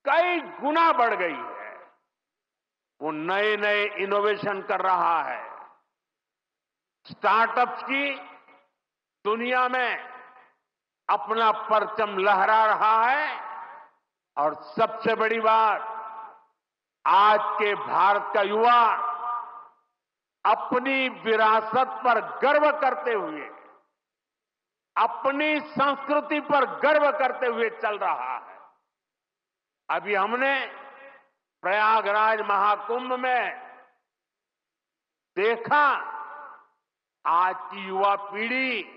कई गुना बढ़ गई है। वो नए नए इनोवेशन कर रहा है। स्टार्टअप्स की दुनिया में अपना परचम लहरा रहा है। और सबसे बड़ी बात, आज के भारत का युवा अपनी विरासत पर गर्व करते हुए, अपनी संस्कृति पर गर्व करते हुए चल रहा है। अभी हमने प्रयागराज महाकुंभ में देखा, आज की युवा पीढ़ी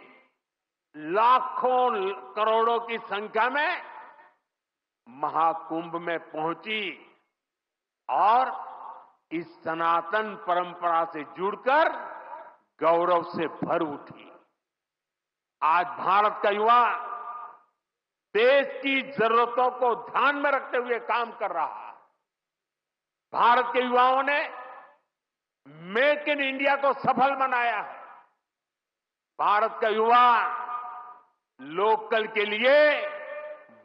लाखों करोड़ों की संख्या में महाकुंभ में पहुंची और इस सनातन परंपरा से जुड़कर गौरव से भर उठी। आज भारत का युवा देश की जरूरतों को ध्यान में रखते हुए काम कर रहा है। भारत के युवाओं ने मेक इन इंडिया को सफल बनाया है। भारत का युवा लोकल के लिए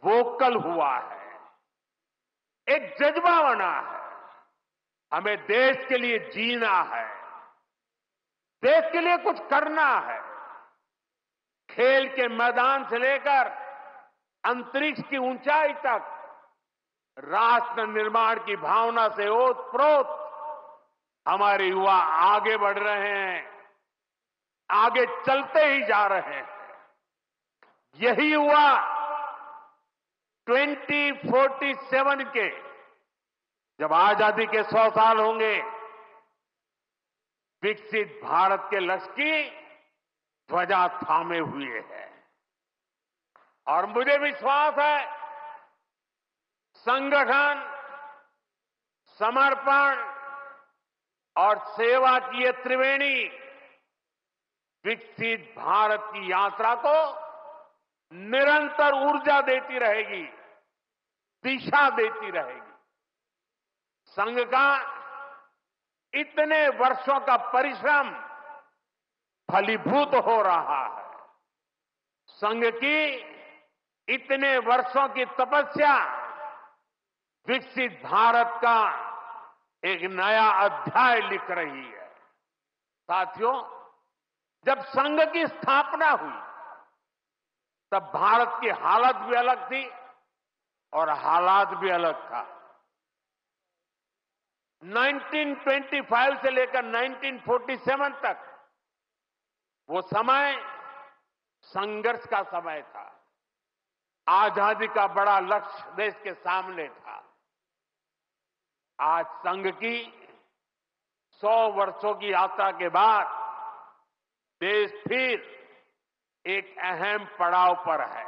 वोकल हुआ है। एक जज्बा बना है। हमें देश के लिए जीना है, देश के लिए कुछ करना है। खेल के मैदान से लेकर अंतरिक्ष की ऊंचाई तक राष्ट्र निर्माण की भावना से ओतप्रोत हमारे युवा आगे बढ़ रहे हैं, आगे चलते ही जा रहे हैं। यही युवा 2047 के जब आजादी के 100 साल होंगे, विकसित भारत के लक्ष्य की ध्वजा थामे हुए है। और मुझे विश्वास है, संगठन, समर्पण और सेवा की ये त्रिवेणी विकसित भारत की यात्रा को निरंतर ऊर्जा देती रहेगी, दिशा देती रहेगी। संघ का इतने वर्षों का परिश्रम फलीभूत हो रहा है। संघ की इतने वर्षों की तपस्या विकसित भारत का एक नया अध्याय लिख रही है। साथियों, जब संघ की स्थापना हुई तब भारत की हालत भी अलग थी और हालात भी अलग था। 1925 से लेकर 1947 तक वो समय संघर्ष का समय था। आजादी का बड़ा लक्ष्य देश के सामने था। आज संघ की 100 वर्षों की यात्रा के बाद देश फिर एक अहम पड़ाव पर है।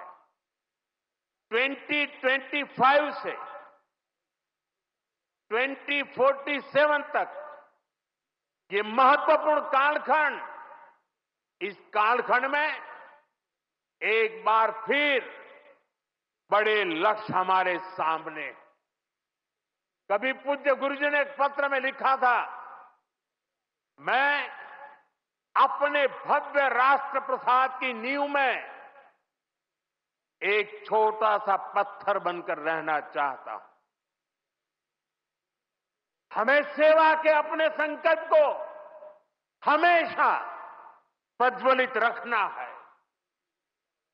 2025 से 2047 तक ये महत्वपूर्ण कालखंड, इस कालखंड में एक बार फिर बड़े लक्ष्य हमारे सामने। कभी पूज्य गुरुजी ने एक पत्र में लिखा था, मैं अपने भव्य राष्ट्र प्रसाद की नींव में एक छोटा सा पत्थर बनकर रहना चाहता हूं। हमें सेवा के अपने संकल्प को हमेशा प्रज्वलित रखना है।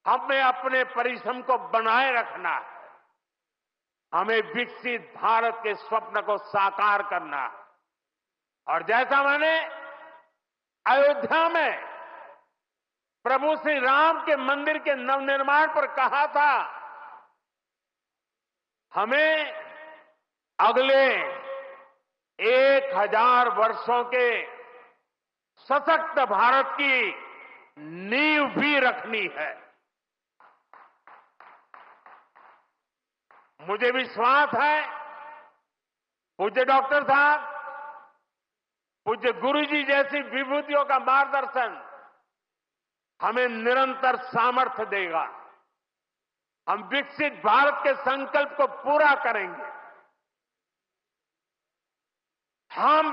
हमें अपने परिश्रम को बनाए रखना है। हमें विकसित भारत के स्वप्न को साकार करना है। और जैसा मैंने अयोध्या में प्रभु श्री राम के मंदिर के नवनिर्माण पर कहा था, हमें अगले 1000 वर्षों के सशक्त भारत की नींव भी रखनी है। मुझे विश्वास है, पूज्य डॉक्टर साहब, पूज्य गुरुजी जैसी विभूतियों का मार्गदर्शन हमें निरंतर सामर्थ्य देगा। हम विकसित भारत के संकल्प को पूरा करेंगे। हम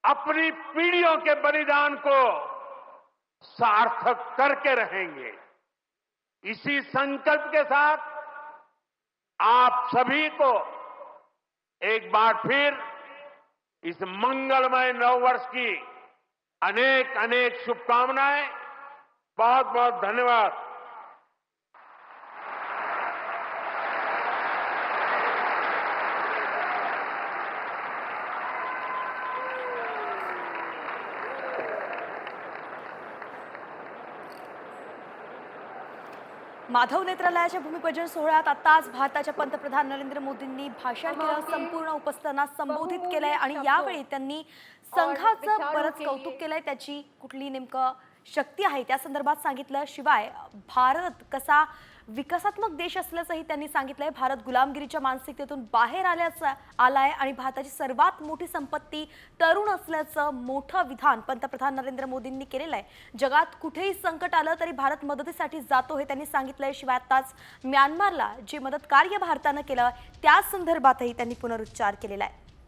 अपनी पीढ़ियों के बलिदान को सार्थक करके रहेंगे। इसी संकल्प के साथ आप सभी को एक बार फिर इस मंगलमय नववर्ष की अनेक अनेक शुभकामनाएं। बहुत बहुत धन्यवाद। माधव नेत्रालयाच्या भूमिपूजन सोहळ्यात आताच भारताच्या पंतप्रधान नरेंद्र मोदींनी भाषण केलं, संपूर्ण उपस्थितांना संबोधित केलंय आणि यावेळी त्यांनी संघाचं बरंच कौतुक केलंय, त्याची कुठली नेमकं शक्ती आहे त्या संदर्भात सांगितलं। शिवाय भारत कसा विकासात्मक देश असल्याचंही त्यांनी सांगितलंय। भारत गुलामगिरीच्या मानसिकतेतून बाहेर आलाय आणि भारताची सर्वात मोठी संपत्ती तरुण असल्याचं मोठं विधान पंतप्रधान नरेंद्र मोदींनी केलेलं आहे। जगात कुठेही संकट आलं तरी भारत मदतीसाठी जातो हे त्यांनी सांगितलंय। शिवाय आताच म्यानमारला जे मदत कार्य भारतानं केलं त्या संदर्भातही त्यांनी पुनरुच्चार केलेला आहे।